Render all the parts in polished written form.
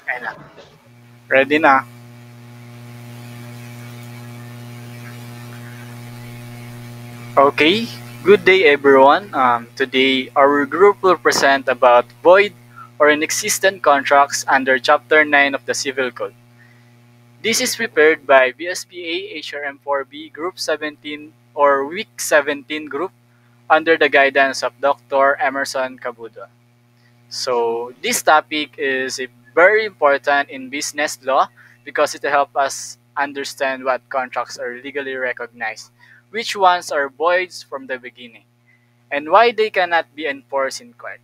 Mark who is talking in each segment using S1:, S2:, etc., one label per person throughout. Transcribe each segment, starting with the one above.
S1: Okay na. Ready na. Okay. Good day, everyone. Today, our group will present about void or inexistent contracts under Chapter 9 of the Civil Code. This is prepared by VSPA HRM4B Group 17 or Week 17 Group under the guidance of Dr. Emerson Cabudo. So, this topic is very important in business law because it helps us understand what contracts are legally recognized, which ones are voids from the beginning, and why they cannot be enforced in court.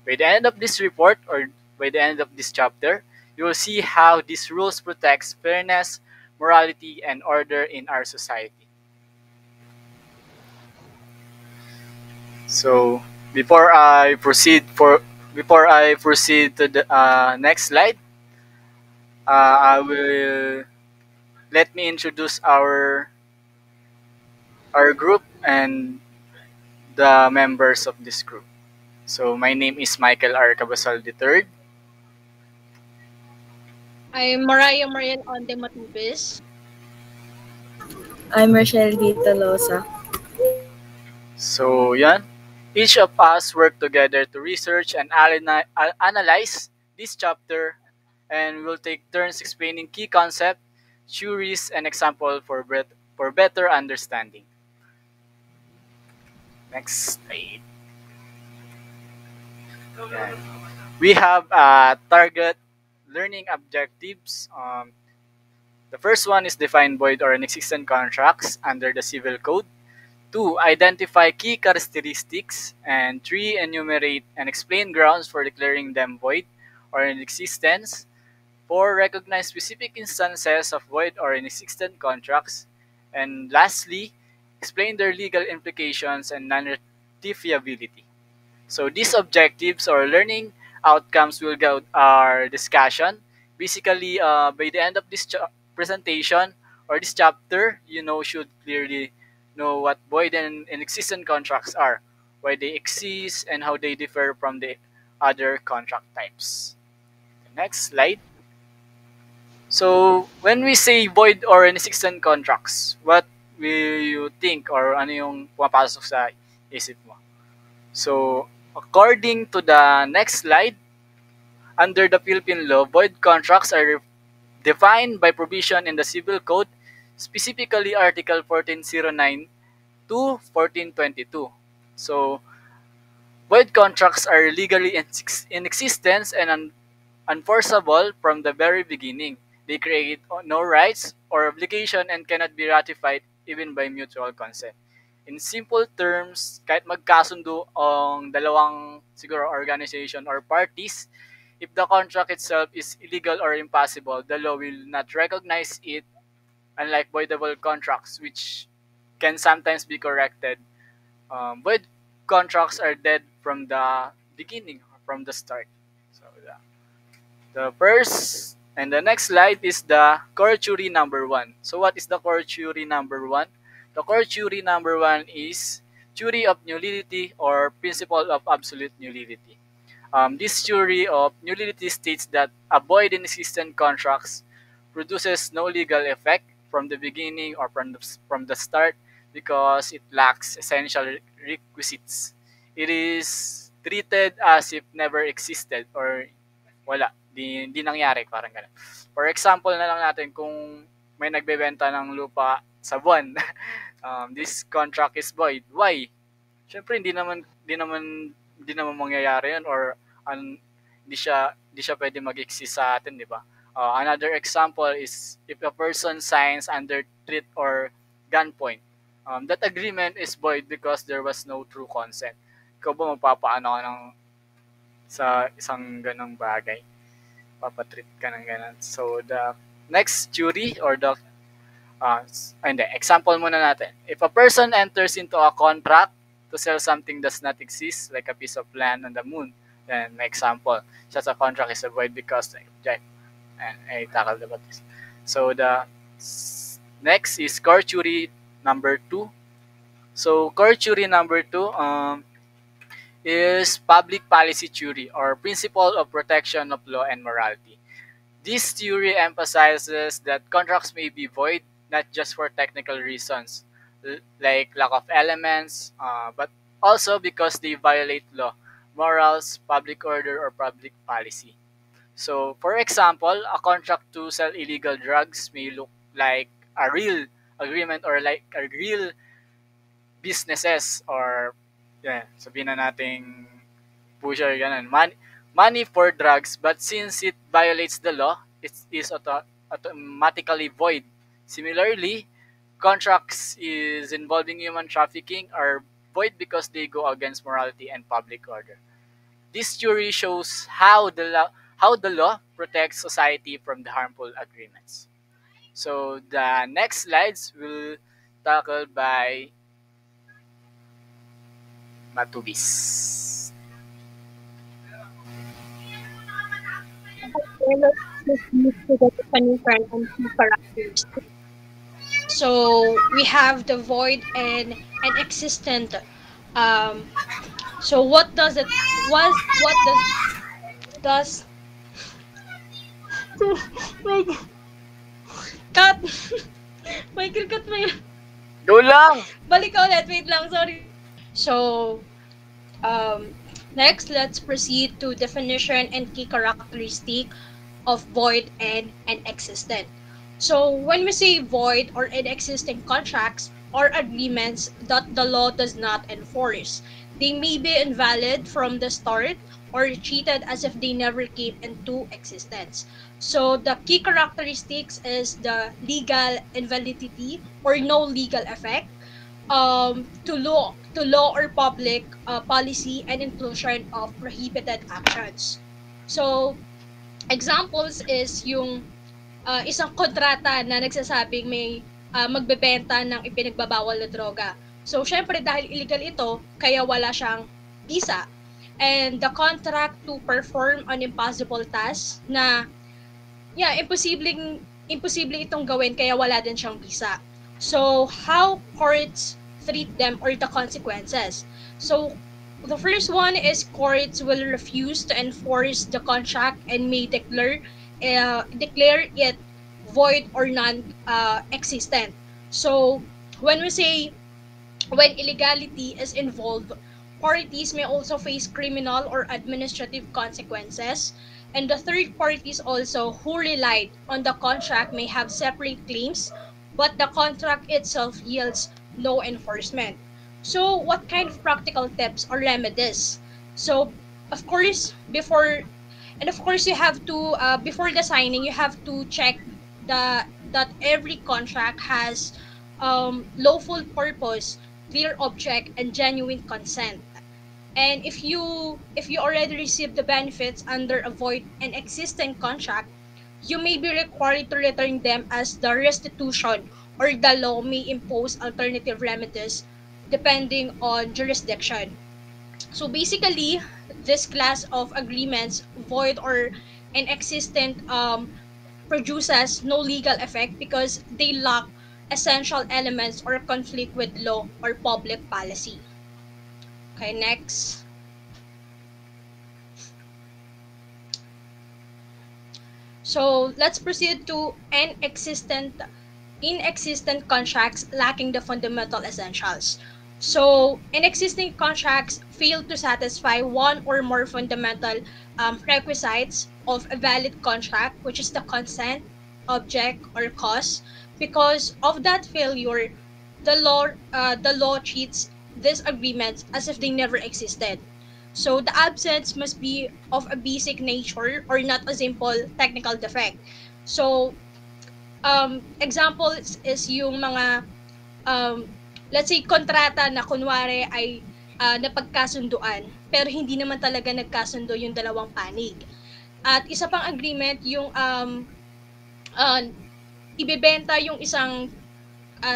S1: By the end of this report or by the end of this chapter, you will see how these rules protect fairness, morality, and order in our society. So, before I proceed for before I proceed to the next slide, I will let me introduce our group and the members of this group. So my name is Michael R. Cabasal III.
S2: I'm Mariah Marian Onde Matubis.
S3: I'm Rochelle D. Tolosa.
S1: So yan, each of us work together to research and analyze this chapter, and we'll take turns explaining key concepts, theories, and example for better understanding. Next slide. Yan. We have target learning objectives. The first one is define void or inexistent contracts under the Civil Code. Two, identify key characteristics. And three, enumerate and explain grounds for declaring them void or in existence. Four, recognize specific instances of void or inexistent contracts. And lastly, explain their legal implications and non-ratifiability. So these objectives or learning outcomes will guide our discussion. Basically, by the end of this presentation or this chapter, should clearly know what void and inexistent contracts are, why they exist, and how they differ from the other contract types. Next slide. So, when we say void or inexistent contracts, what will you think or ano yung pumapasok sa isip mo? So, according to the next slide, under the Philippine law, void contracts are defined by provision in the Civil Code, specifically Article 1409 to 1422. So, void contracts are legally in existence and unenforceable from the very beginning. They create no rights or obligation and cannot be ratified even by mutual consent. In simple terms, kahit magkasundo ang dalawang siguro organization or parties, if the contract itself is illegal or impossible, the law will not recognize it, unlike voidable contracts, which can sometimes be corrected. Void contracts are dead from the beginning, from the start. So the first and the next slide is the core theory number one. So what is the core theory number one? The core theory number one is theory of nullity or principle of absolute nullity. This theory of nullity states that a void in existing contracts produces no legal effect from the beginning or from the start because it lacks essential requisites. It is treated as if never existed or wala, di nangyari, parang ganun. For example na lang natin, kung may nagbebenta ng lupa sa buwan, this contract is void. Why? Siyempre hindi naman mangyayari 'yun or hindi siya pwede mag-exist sa atin, di ba? Another example is if a person signs under threat or gunpoint, that agreement is void because there was no true consent. Ikaw ba magpapaano ka sa isang ganong bagay? Papatreat ka ng ganon. So, the next theory or the hindi, example muna natin. If a person enters into a contract to sell something does not exist, like a piece of land on the moon, then my example, such a contract is void because the object. And I tackled about this. So the next is core theory number two. So core theory number two is public policy theory or principle of protection of law and morality. This theory emphasizes that contracts may be void not just for technical reasons, like lack of elements, but also because they violate law, morals, public order, or public policy. So, for example, a contract to sell illegal drugs may look like a real agreement or like a real businesses or yeah, sabihin na nating pusher ganun. Money for drugs, but since it violates the law, it is automatically void. Similarly, contracts is involving human trafficking are void because they go against morality and public order. This theory shows how the law protects society from the harmful agreements. So the next slides will tackle by Matubis.
S2: To the definition and key characters. So we have the void and an existent. Um, so what does my cut Michael cut mo yun.
S1: Go lang!
S2: Balik ka ulit, wait lang, sorry. So next, let's proceed to definition and key characteristic of void and inexistent. So when we say void or inexistent contracts or agreements that the law does not enforce, they may be invalid from the start or treated as if they never came into existence. So the key characteristics is the legal invalidity or no legal effect, to law or public policy and inclusion of prohibited actions. So examples is yung isang kontrata na nagsasabing may magbebenta ng ipinagbabawal na droga. So, syempre dahil illegal ito, kaya wala siyang visa. And the contract to perform an impossible task na, imposible itong gawin kaya wala din siyang visa. So, how courts treat them or the consequences. So, the first one is courts will refuse to enforce the contract and may declare it void or non-existent. So, when we say when illegality is involved, parties may also face criminal or administrative consequences, and the third parties also who relied on the contract may have separate claims, but the contract itself yields no enforcement. So, what kind of practical tips or remedies? So, of course, you have to before the signing, you have to check that every contract has lawful purpose, clear object, and genuine consent. And if you already received the benefits under a void and existing contract, you may be required to return them as the restitution, or the law may impose alternative remedies depending on jurisdiction. So basically, this class of agreements, void or inexistent, produces no legal effect because they lack essential elements or conflict with law or public policy. Okay, next. So let's proceed to inexistent contracts lacking the fundamental essentials. So, inexisting contracts fail to satisfy one or more fundamental requisites of a valid contract, which is the consent, object, or cause. Because of that failure, the law treats these agreements as if they never existed. So, the absence must be of a basic nature or not a simple technical defect. So, examples is yung mga um, let's say kontrata na kunwari ay napagkasunduan pero hindi naman talaga nagkasundo yung dalawang panig. At isa pang agreement yung uh, ibebenta yung isang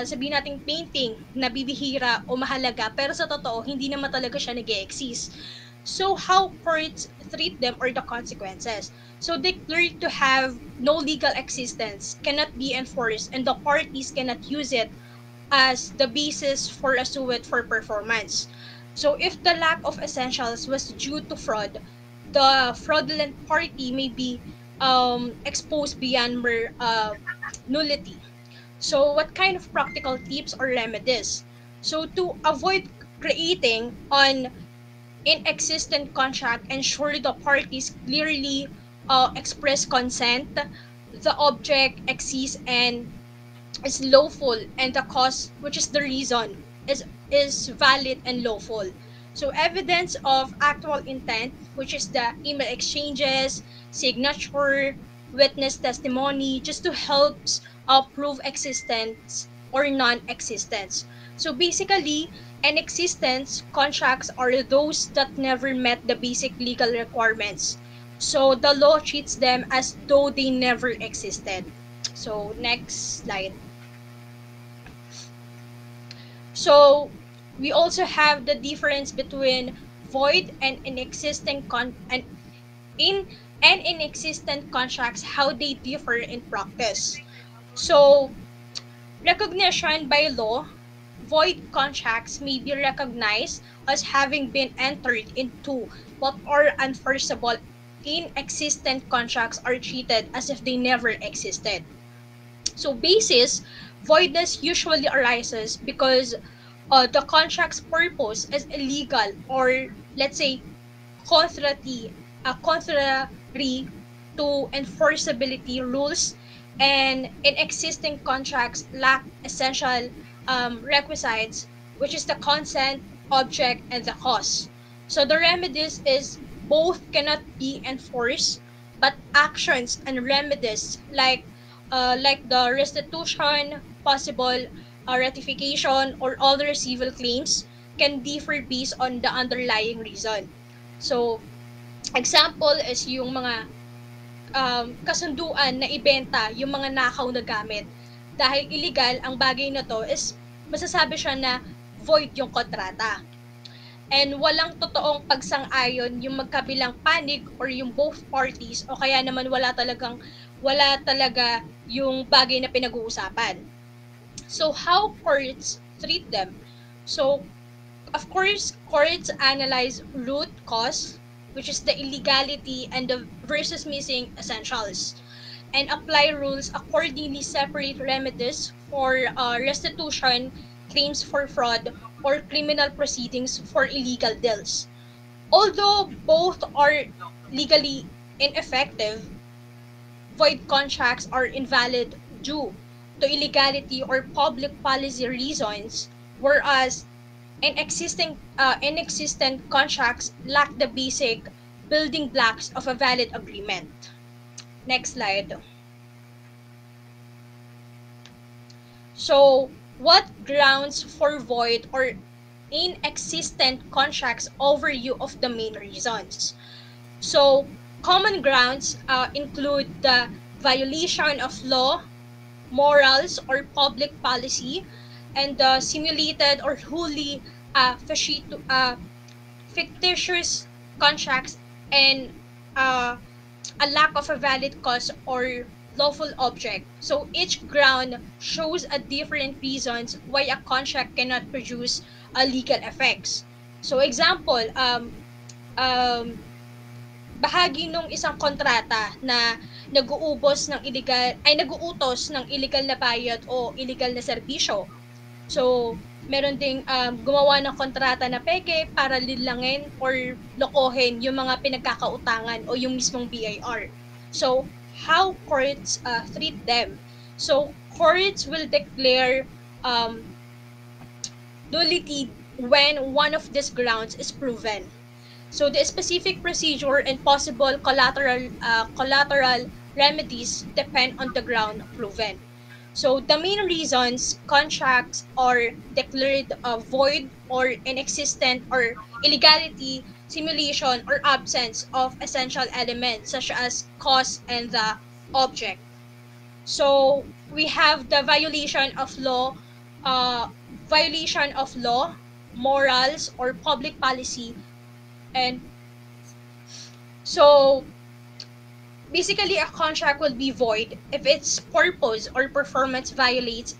S2: sabihin nating painting na bibihira o mahalaga pero sa totoo hindi naman talaga siya nag-e-exist. So how courts treat them or the consequences? So declared to have no legal existence, cannot be enforced, and the parties cannot use it as the basis for a suit for performance. So if the lack of essentials was due to fraud, the fraudulent party may be exposed beyond mere nullity. So, what kind of practical tips or remedies? So, to avoid creating an inexistent contract, ensure the parties clearly express consent, the object exists and is lawful, and the cause, which is the reason, is valid and lawful. So evidence of actual intent, which is the email exchanges, signature, witness testimony, just to help prove existence or non-existence. So basically, an existence contracts are those that never met the basic legal requirements. So the law treats them as though they never existed. So next slide. So we also have the difference between void and inexistent in and inexistent contracts, how they differ in practice. So recognition by law, void contracts may be recognized as having been entered into but are unenforceable. Inexistent contracts are treated as if they never existed. So basis, voidness usually arises because the contract's purpose is illegal, or let's say contrary to enforceability rules, and in existing contracts lack essential requisites, which is the consent, object, and the cause. So the remedies is both cannot be enforced, but actions and remedies like the restitution, possible ratification, or other civil claims can differ based on the underlying reason. So example is yung mga kasunduan na ibenta yung mga nakaw na gamit. Dahil illegal ang bagay na to, is masasabi siya na void yung kontrata. And walang totoong pagsang-ayon yung magkabilang panig or yung both parties, o kaya naman wala talaga yung bagay na pinag-uusapan. So how courts treat them? So of course, courts analyze root cause, which is the illegality, and the versus missing essentials, and apply rules accordingly. Separate remedies for restitution, claims for fraud, or criminal proceedings for illegal deals. Although both are legally ineffective, void contracts are invalid due to illegality or public policy reasons, whereas inexistent contracts lack the basic building blocks of a valid agreement. Next slide. So, what grounds for void or inexistent contracts? Overview of the main reasons. So, common grounds include the violation of law, morals, or public policy, and the simulated or wholly fictitious contracts, and a lack of a valid cause or lawful object. So each ground shows a different reasons why a contract cannot produce a legal effects. So example, bahagi nung isang kontrata na naguutos ng illegal na bayad o illegal na serbisyo. So, meron ding gumawa ng kontrata na peke para linlangin or lokohin yung mga pinagkakautangan o yung mismong BIR. So, how courts treat them? So, courts will declare nullity when one of these grounds is proven. So, the specific procedure and possible collateral remedies depend on the ground proven. So the main reasons contracts are declared void or inexistent or illegality, simulation, or absence of essential elements such as cause and the object. So we have the violation of law, morals, or public policy, and so basically a contract will be void if its purpose or performance violates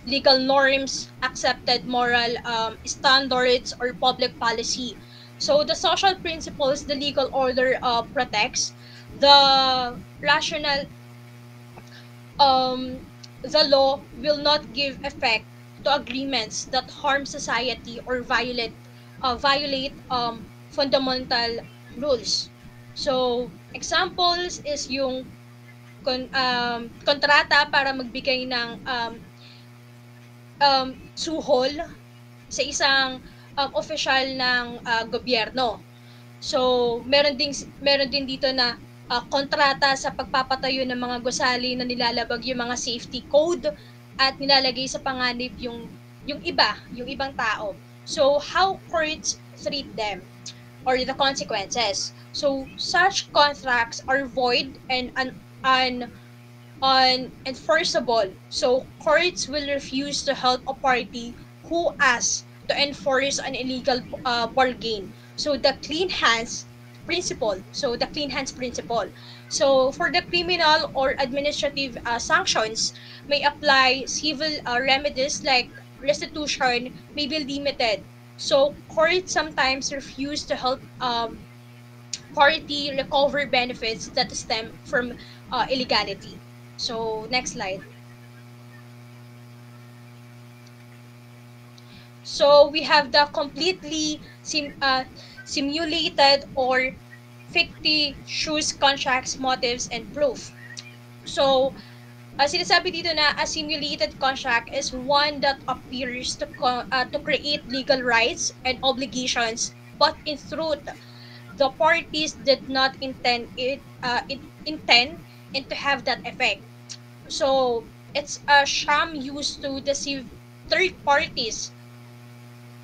S2: legal norms, accepted moral standards, or public policy. So the social principles the legal order protects, the rational um, the law will not give effect to agreements that harm society or violate fundamental rules. So, examples is yung kontrata para magbigay ng suhol sa isang opisyal ng gobyerno. So, meron din dito na kontrata sa pagpapatayo ng mga gusali na nilalabag yung mga safety code at nilalagay sa panganib yung yung ibang tao. So, how courts treat them or the consequences. So, such contracts are void and unenforceable. So, courts will refuse to help a party who asks to enforce an illegal bargain. So, the clean hands principle. So, the clean hands principle. So, for the criminal or administrative sanctions, may apply civil remedies like restitution may be limited. So, courts sometimes refuse to help party recover benefits that stem from illegality. So, next slide. So, we have the completely simulated or fictitious contracts, motives, and proof. So, sinasabi dito na a simulated contract is one that appears to create legal rights and obligations, but in truth, the parties did not intend it to have that effect. So it's a sham used to deceive third parties,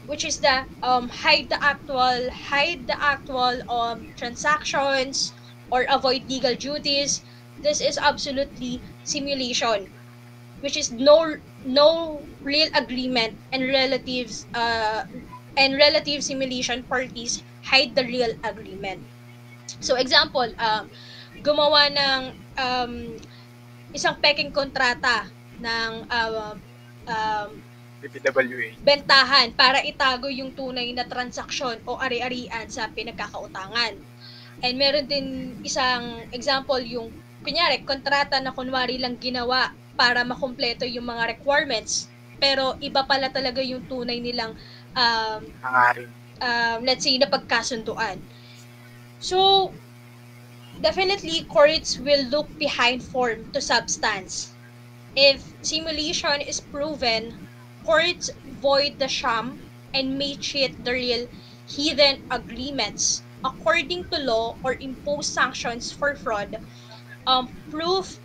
S2: which is the hide the actual transactions or avoid legal duties. This is absolutely simulation, which is no real agreement, and relative simulation parties hide the real agreement. So example, gumawa ng isang peking kontrata ng
S1: PPWA.
S2: bentahan para itago yung tunay na transaksyon o ari-arian sa pinagkakautangan. And meron din isang example yung kunyari kontrata na kunwari lang ginawa para makumpleto yung mga requirements, pero iba pala talaga yung tunay nilang
S1: Hangarin.
S2: let's say napagkasunduan. So definitely courts will look behind form to substance. If simulation is proven, courts void the sham and may cheat the real hidden agreements according to law or impose sanctions for fraud. Proof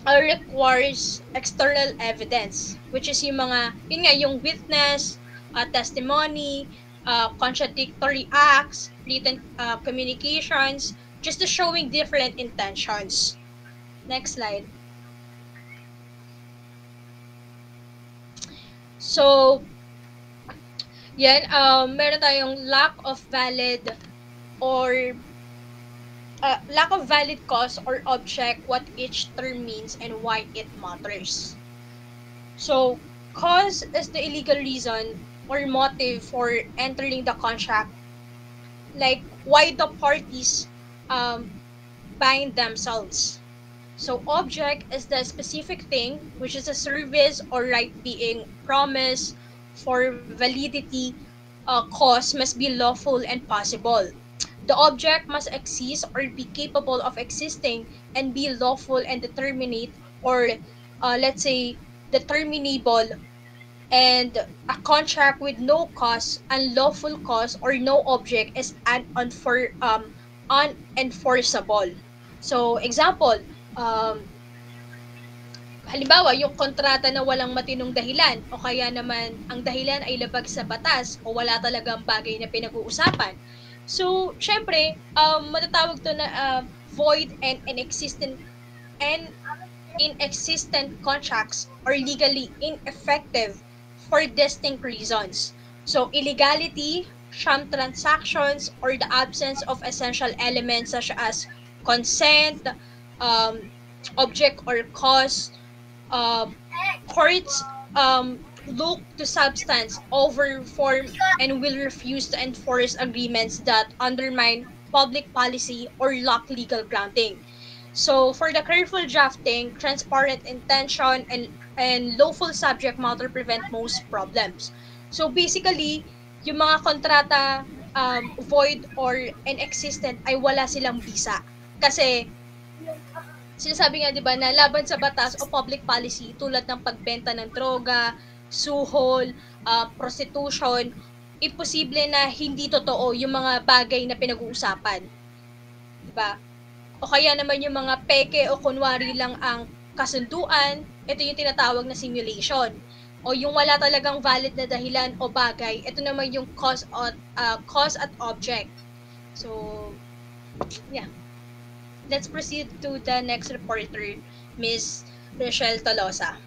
S2: requires external evidence, which is yung witness, testimony, contradictory acts, written communications, just to showing different intentions. Next slide. So, yan, meron tayong lack of valid cause or object, what each term means and why it matters. So, cause is the illegal reason or motive for entering the contract, like why the parties bind themselves. So, object is the specific thing, which is a service or right being promised. For validity, cause must be lawful and possible. The object must exist or be capable of existing and be lawful and determinate, or let's say determinable. And a contract with no cause, unlawful cause, or no object is unenforceable. So, example, halimbawa, yung kontrata na walang matinong dahilan o kaya naman ang dahilan ay labag sa batas o wala talagang bagay na pinag-uusapan. So, syempre, matatawag to na void and inexistent contracts or legally ineffective for distinct reasons. So, illegality, sham transactions, or the absence of essential elements such as consent, object or cause. Courts look to substance over form and will refuse to enforce agreements that undermine public policy, or lack legal grounding. So, for the careful drafting, transparent intention, and lawful subject matter prevent most problems. So, basically, yung mga kontrata void or inexistent ay wala silang bisa. Kasi, sinasabi nga 'di ba na laban sa batas o public policy tulad ng pagbenta ng droga, suhol, prostitution, imposible na hindi totoo yung mga bagay na pinag-uusapan, 'di ba? O kaya naman yung mga peke o kunwari lang ang kasunduan, ito yung tinatawag na simulation. O yung wala talagang valid na dahilan o bagay, ito naman yung cause at object. So, yeah. Let's proceed to the next reporter, Miss Rochelle Tolosa.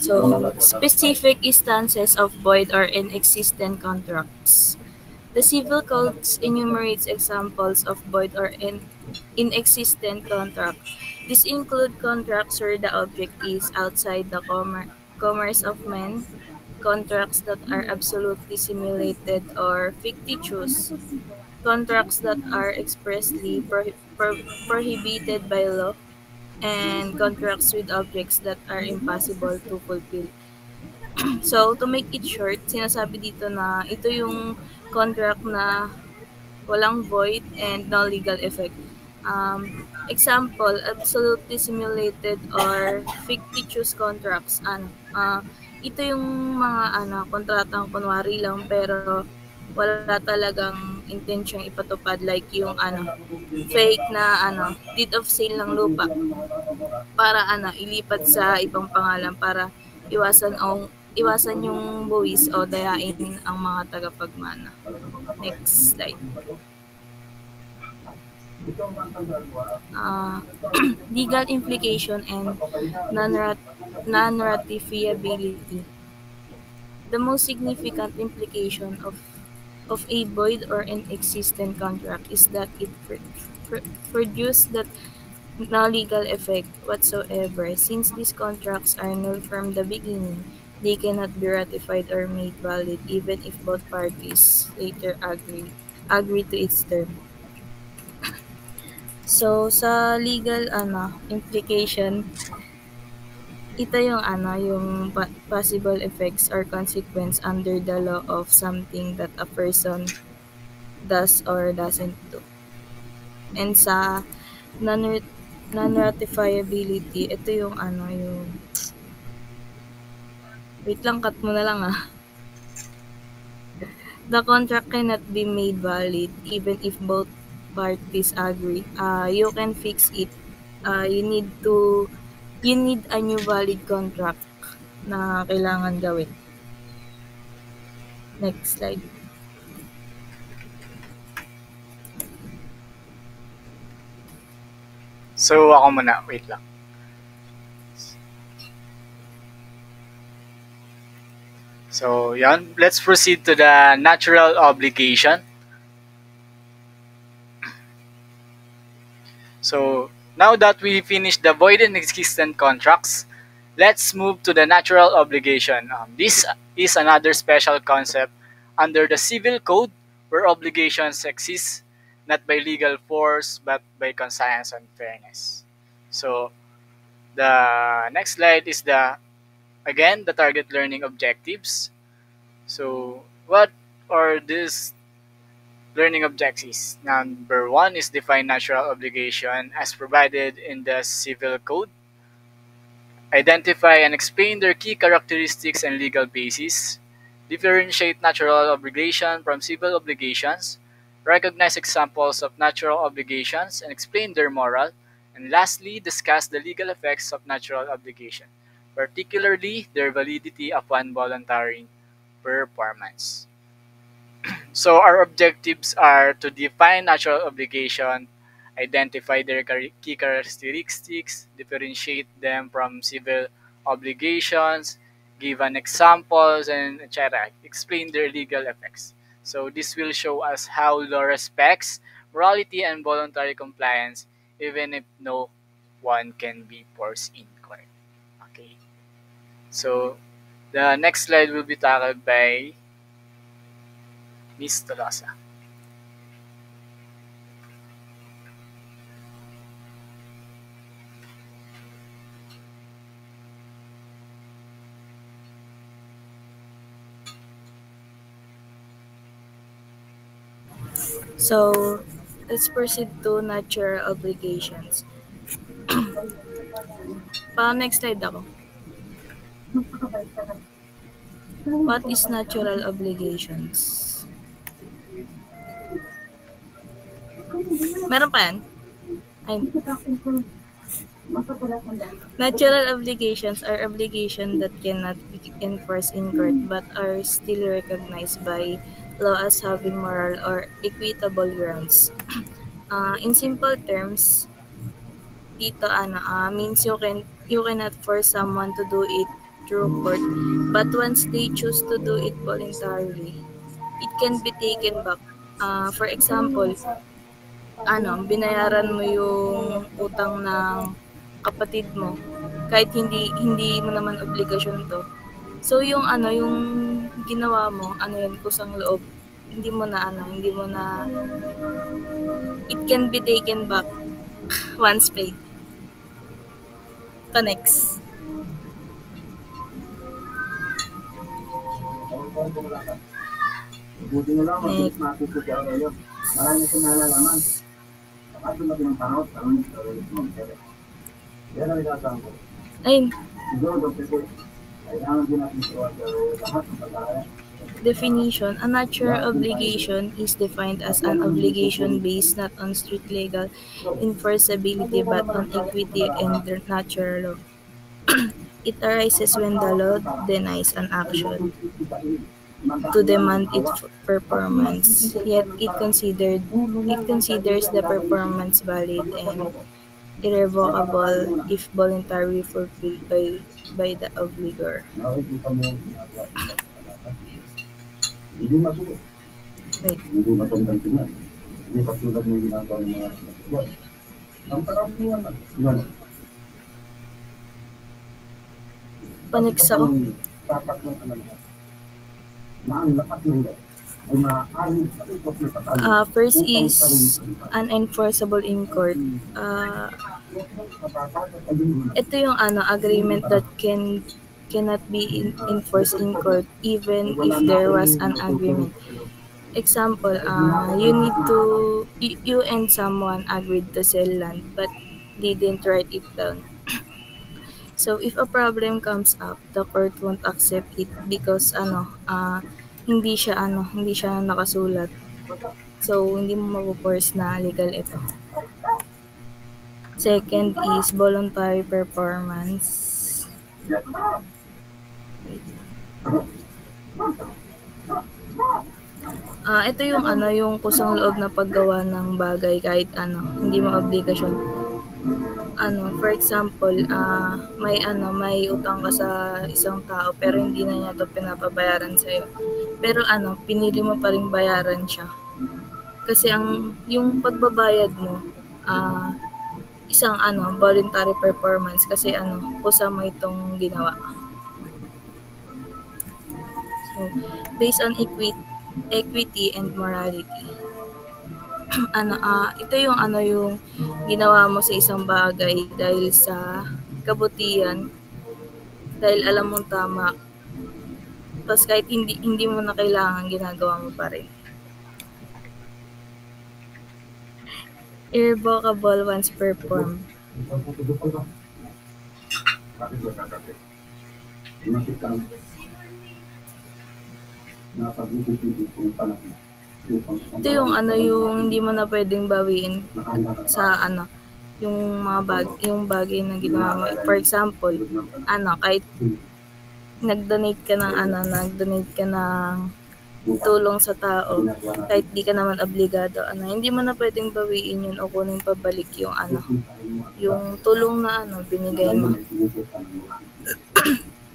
S3: So, specific instances of void or inexistent contracts. The Civil Code enumerates examples of void or inexistent contract. These include contracts where the object is outside the commerce of men, contracts that are absolutely simulated or fictitious, contracts that are expressly prohibited by law, and contracts with objects that are impossible to fulfill. So, to make it short, sinasabi dito na ito yung contract na walang void and no legal effect. Example, absolutely simulated or fictitious contracts. Ito yung mga kontratang kunwari lang pero wala talagang intensyong ipatupad like yung fake na deed of sale ng lupa para ilipat sa ibang pangalan para iwasan yung buwis o dayain ang mga tagapagmana. Next slide. Legal implication and non-ratifiability. The most significant implication of a void or inexistent contract is that it produces that no legal effect whatsoever. Since these contracts are null from the beginning, they cannot be ratified or made valid even if both parties later agree to its term. So, sa legal implication, ito yung yung possible effects or consequence under the law of something that a person does or doesn't do. And sa non-ratifiability, ito yung yung wait lang, cut mo na lang The contract cannot be made valid even if both parties agree. You can fix it. You need a new valid contract na kailangan gawin. Next slide.
S1: So, ako muna. Wait lang. So, yan. Let's proceed to the natural obligation. So, now that we finished the void and existent contracts, let's move to the natural obligation. This is another special concept under the Civil Code where obligations exist not by legal force but by conscience and fairness. So, the next slide is the target learning objectives. So, what are these learning objectives? Number one is define natural obligation as provided in the Civil Code. Identify and explain their key characteristics and legal basis. Differentiate natural obligation from civil obligations. Recognize examples of natural obligations and explain their moral. And lastly, discuss the legal effects of natural obligation, particularly their validity upon voluntary performance. So our objectives are to define natural obligation, identify their key characteristics, differentiate them from civil obligations, give an examples, and etc. Explain their legal effects. So this will show us how law respects morality and voluntary compliance even if no one can be forced in court. Okay. So the next slide will be tackled by Miss Tolosa.
S3: So, let's proceed to natural obligations. Next slide ako. What is natural obligations? Meron pa yan? Ay. Natural obligations are obligations that cannot be enforced in court but are still recognized by law as having moral or equitable grounds. In simple terms, dito means you cannot force someone to do it through court, but once they choose to do it voluntarily, it can be taken back. For example, binayaran mo yung utang ng kapatid mo kahit hindi mo naman obligasyon to. So yung yung ginawa mo, yun, kusang loob. Hindi mo na it can be taken back once paid. Next.
S4: Buti na lang, mag-message ko ngayon. Marami ko nalalaman. Kapag natin ang panahon, tanong sa ulit mo. Yan ang nagkasama ko.
S3: Ayun.
S4: Siguro, Dr. Kailangan din natin siya lahat ng pag-aaral.
S3: Definition: a natural obligation is defined as an obligation based not on strict legal enforceability but on equity and natural law. It arises when the law denies an action to demand its performance, yet it considers the performance valid and irrevocable if voluntarily fulfilled by the obligor.
S4: Hindi masulit.
S3: Wait.
S4: Hindi matandang tingnan. Hindi katulad ng ginagawa ng mga yan. Ang parang yan. Yan.
S3: Next ako.
S4: Tapat ng kanalaman. Na ang lakas ng yan ay maaaring sa ikot na patalo.
S3: First is unenforceable in court. Ito yung agreement that cannot be enforced in court even if there was an agreement. Example, you and someone agreed to sell land but didn't write it down. So if a problem comes up, the court won't accept it because hindi siya nakasulat. So hindi mo mapo-force na legal ito. Second is voluntary performance. Ito yung yung kusang loob na paggawa ng bagay kahit hindi mo obligasyon. For example, may utang ka sa isang tao pero hindi na niya 'to pinapabayaran sa iyo. Pero pinili mo pa ring bayaran siya. Kasi yung pagbabayad mo isang voluntary performance kasi kusa mo itong ginawa. So, based on equity and morality. Ito yung yung ginawa mo sa isang bagay dahil sa kabutihan, dahil alam mong tama. Tapos kahit hindi mo na kailangan, ginagawa mo pa rin. Irrevocable once performed. Ito yung yung hindi mo na pwedeng bawiin sa yung yung bagay na ginawa mo. For example, kahit nag-donate ka ng tulong sa tao, kahit di ka naman obligado, hindi mo na pwedeng bawiin yun o kunin pabalik yung yung tulong na binigay mo.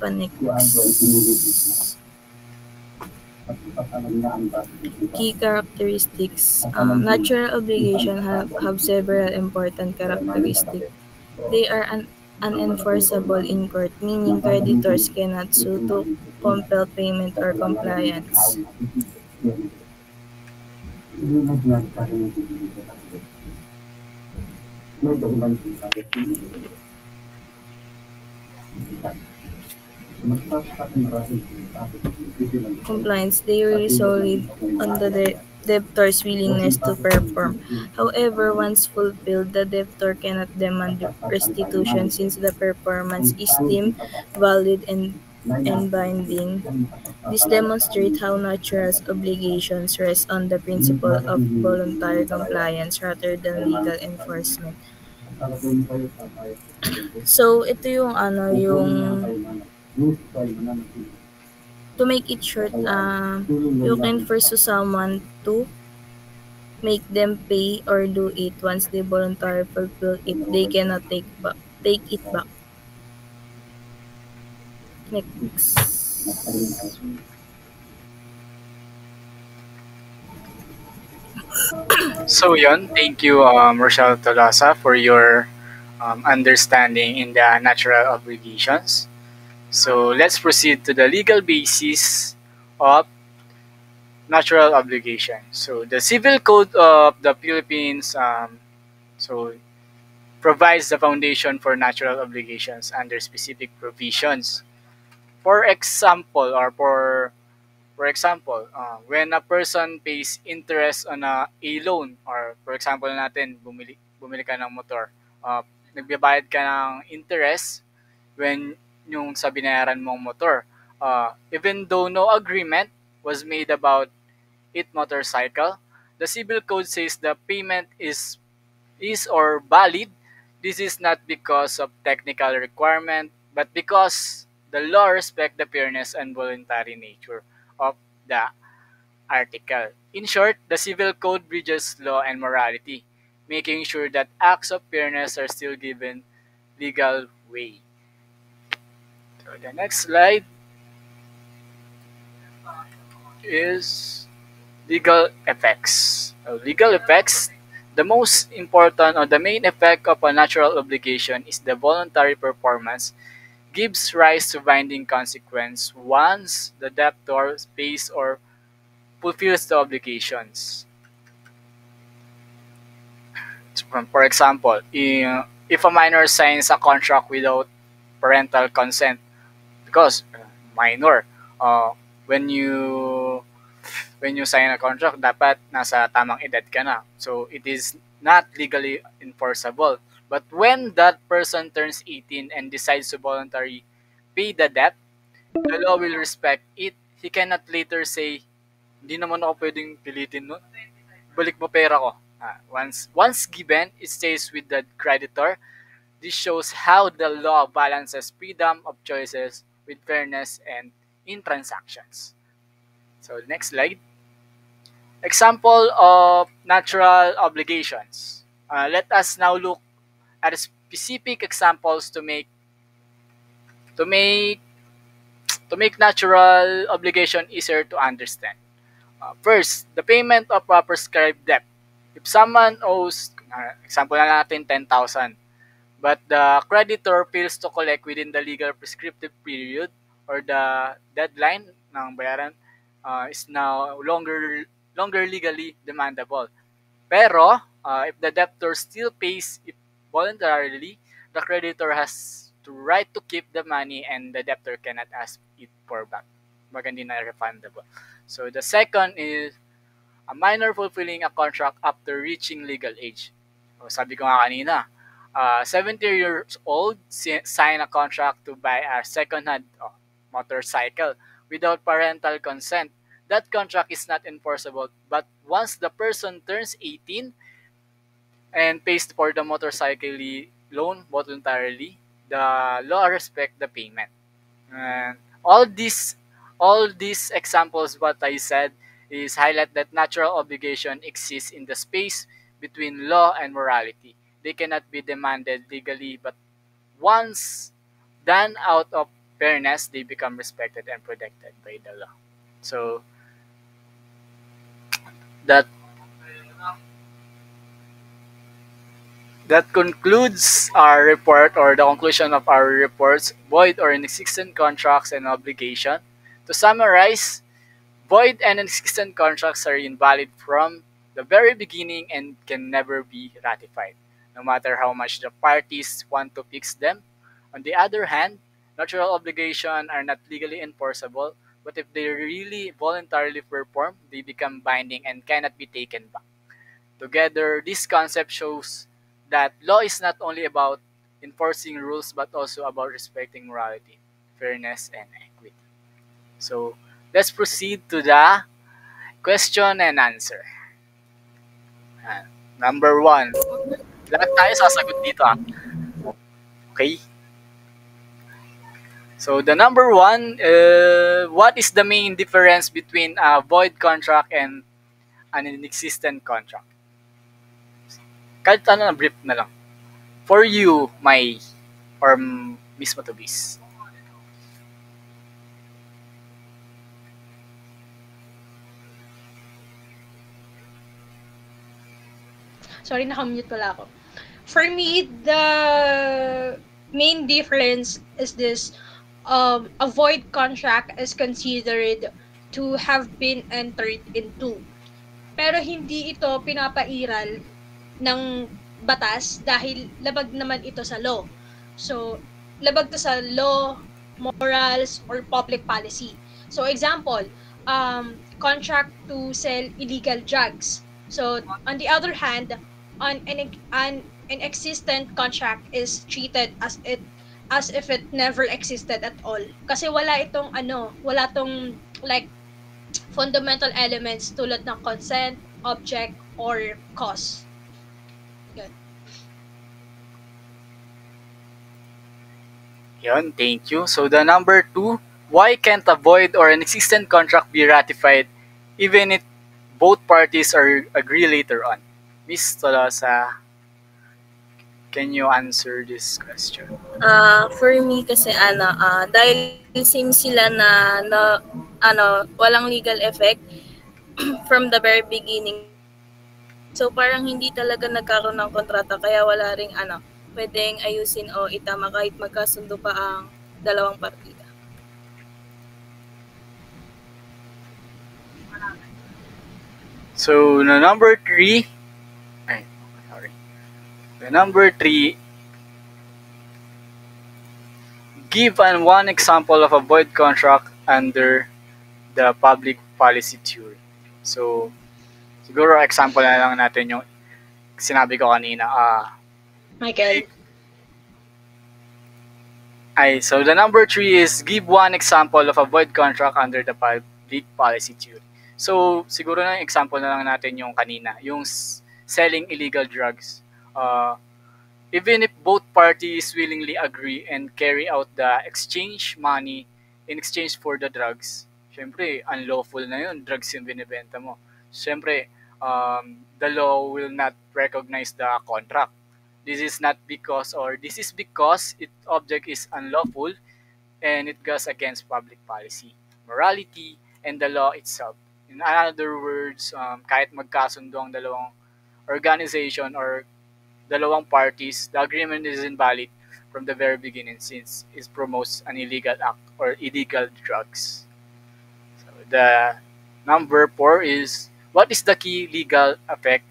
S3: Next. Key characteristics. Natural obligations have several important characteristics. They are unenforceable in court, meaning creditors cannot sue to compel payment or compliance.
S4: Hindi na sinasabi ng hindi sa tatlo. May dahilan kung bakit hindi.
S3: Compliance, they rely solely on the debtor's willingness to perform. However, once fulfilled, the debtor cannot demand restitution since the performance is deemed valid and binding. This demonstrates how natural obligations rest on the principle of voluntary compliance rather than legal enforcement. So, ito yung yung to make it short, you can force someone to make them pay or do it once they voluntarily fulfill it. They cannot take it back. Next.
S1: So yun, thank you Rochelle Tolasa for your understanding in the natural obligations. So let's proceed to the legal basis of natural obligation. So the Civil Code of the Philippines so provides the foundation for natural obligations under specific provisions. For example, when a person pays interest on a loan, or for example natin, bumili ka ng motor, nagbabayad ka ng interest when yung sa binayaran mong motor. Even though no agreement was made about it motorcycle, the Civil Code says the payment is or valid. This is not because of technical requirement, but because the law respect the fairness and voluntary nature of the article. In short, the Civil Code bridges law and morality, making sure that acts of fairness are still given legal way. So the next slide is legal effects. Legal effects, the most important or the main effect of a natural obligation is the voluntary performance gives rise to binding consequence once the debtor pays or fulfills the obligations. For example, if a minor signs a contract without parental consent, because minor, when you sign a contract, dapat nasa tamang edad ka na. So it is not legally enforceable. But when that person turns 18 and decides to voluntarily pay the debt, the law will respect it. He cannot later say, hindi naman ako pwedeng pilitin nun. Balik mo pera ko. Once given, it stays with the creditor. This shows how the law balances freedom of choices with fairness and in transactions. So next slide. Example of natural obligations. Let us now look at specific examples to make natural obligation easier to understand. First, the payment of a prescribed debt. If someone owes, example na natin, 10,000, but the creditor fails to collect within the legal prescriptive period or the deadline ng bayaran, is now longer legally demandable. Pero, if the debtor still pays it voluntarily, the creditor has the right to keep the money and the debtor cannot ask it for back. Baga hindi na refundable. So the second is a minor fulfilling a contract after reaching legal age. So, sabi ko nga kanina, 70 years old, sign a contract to buy a second-hand motorcycle without parental consent. That contract is not enforceable. But once the person turns 18 and pays for the motorcycle loan voluntarily, the law respect the payment. And all these examples, what I said, is highlight that natural obligation exists in the space between law and morality. They cannot be demanded legally, but once done out of fairness, they become respected and protected by the law. So that concludes our report, or the conclusion of our reports, void or inexistent contracts and obligation. To summarize, void and inexistent contracts are invalid from the very beginning and can never be ratified, no matter how much the parties want to fix them. On the other hand, natural obligations are not legally enforceable, but if they really voluntarily perform, they become binding and cannot be taken back. Together, this concept shows that law is not only about enforcing rules but also about respecting morality, fairness, and equity. So, let's proceed to the question and answer. Ah, Number one. Lahat tayo sasagot dito ah. Okay? So, the number one, what is the main difference between a void contract and an inexistent contract? Kahit ano na brief na lang. For you, my or Miss Matubis.
S2: Sorry, nakamute pala ako. For me, the main difference is this: a void contract is considered to have been entered into. Pero hindi ito pinapairal ng batas dahil labag naman ito sa law. So, labag to sa law, morals, or public policy. So, example, contract to sell illegal drugs. So, on the other hand, an existent contract is treated as if it never existed at all. Kasi wala itong wala tong like fundamental elements tulad ng consent, object, or cause. Yun.
S1: Yun, thank you. So, the number two, why can't a void or an existent contract be ratified even if both parties are agree later on? Miss Tolosa, can you answer this question?
S3: For me kasi dahil same sila na walang legal effect from the very beginning. So parang hindi talaga nagkaroon ng kontrata kaya wala ring pwedeng ayusin o itama kahit magkasundo pa ang dalawang partida.
S1: So, the number three, the number three, give one example of a void contract under the public policy theory. So, siguro example na lang natin yung sinabi ko kanina.
S2: Michael.
S1: So the number three is give one example of a void contract under the public policy theory. So, siguro na example na lang natin yung kanina, yung selling illegal drugs. Even if both parties willingly agree and carry out the exchange money in exchange for the drugs, syempre, unlawful na yun, drugs yung binibenta mo. Syempre, the law will not recognize the contract. This is because its object is unlawful and it goes against public policy, morality, and the law itself. In other words, kahit magkasundo ang dalawang organization or dalawang parties, the agreement is invalid from the very beginning since it promotes an illegal act or illegal drugs. So the number 4 is, what is the key legal effect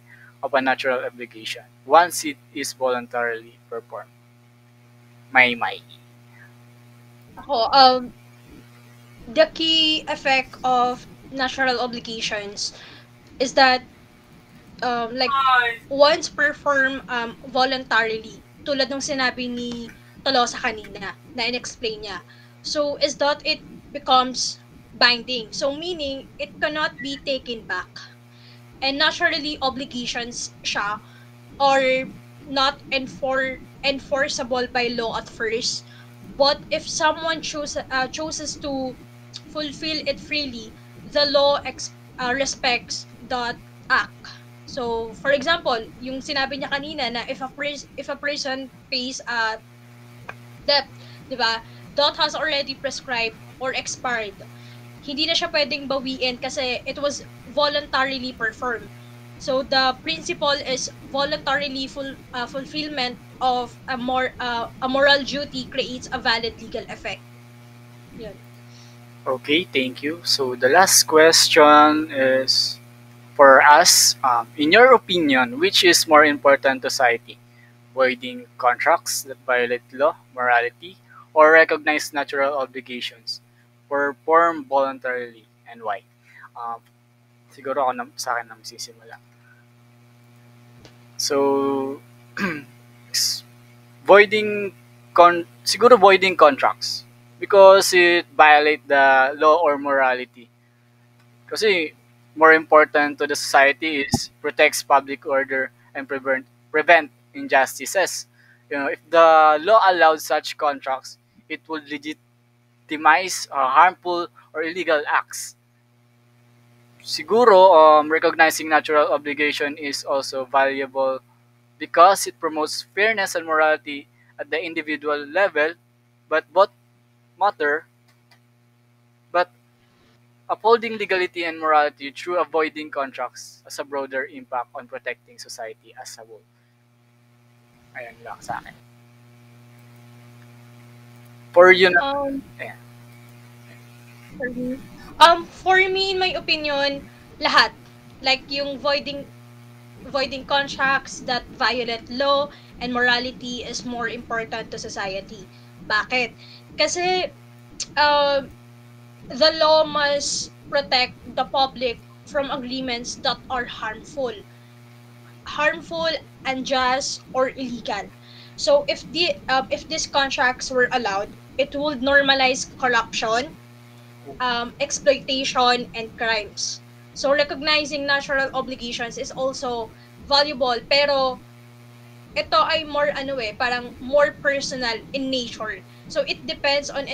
S1: of a natural obligation once it is voluntarily performed? My.
S2: Ako, the key effect of natural obligations is that like once performed voluntarily, tulad ng sinabi ni Tolosa kanina na in-explain niya. So is that it becomes binding. So meaning it cannot be taken back. And naturally obligations siya are not enforceable by law at first. But if someone chooses to fulfill it freely, the law respects that act. So, for example, yung sinabi niya kanina na if a person pays a debt, di ba? That has already prescribed or expired. Hindi na siya pwedeng bawiin kasi it was voluntarily performed. So, the principle is voluntarily fulfillment of a moral duty creates a valid legal effect. Yun.
S1: Okay, thank you. So the last question is for us, in your opinion, which is more important to society? Voiding contracts that violate law, morality, or recognize natural obligations perform voluntarily, and why? Um, siguro ako sa akin na magsisimula. So, voiding siguro voiding contracts because it violate the law or morality. Kasi more important to the society is protects public order and prevent injustices. If the law allowed such contracts, it would legitimize harmful or illegal acts. Siguro, recognizing natural obligation is also valuable because it promotes fairness and morality at the individual level, but both matter. But upholding legality and morality through avoiding contracts has a broader impact on protecting society as a whole. Ayan lang sa akin. For you na,
S2: Um,
S1: ayan.
S2: for me, in my opinion, lahat. Like yung voiding contracts that violate law and morality is more important to society. Bakit? Kasi uh, the law must protect the public from agreements that are harmful, unjust, or illegal. So if these contracts were allowed, it would normalize corruption, exploitation, and crimes. So recognizing natural obligations is also valuable, pero ito ay more parang more personal in nature. So it depends on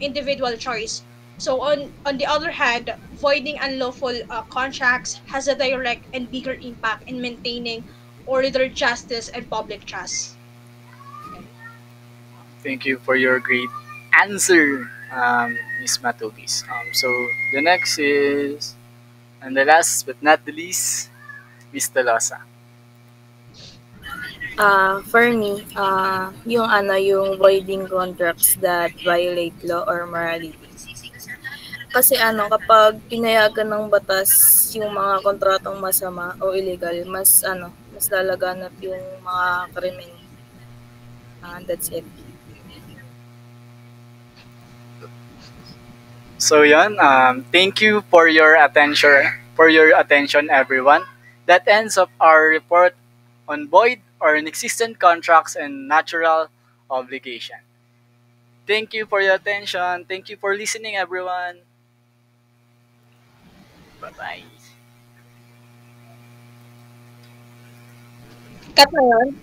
S2: individual choice. So on the other hand, voiding unlawful contracts has a direct and bigger impact in maintaining order, justice, and public trust.
S1: Thank you for your great answer, Miss Matubis. So the next is, and the last but not the least, Miss Talosa.
S3: For me, yung voiding contracts that violate law or morality. Kasi kapag pinayagan ng batas yung mga kontratong masama o illegal, mas lalaganap yung mga krimen. That's it.
S1: So yun, thank you for your attention, everyone. That ends up our report on void or inexistent contracts and natural obligation. Thank you for your attention. Thank you for listening, everyone. Bye-bye.
S2: Cut na yun?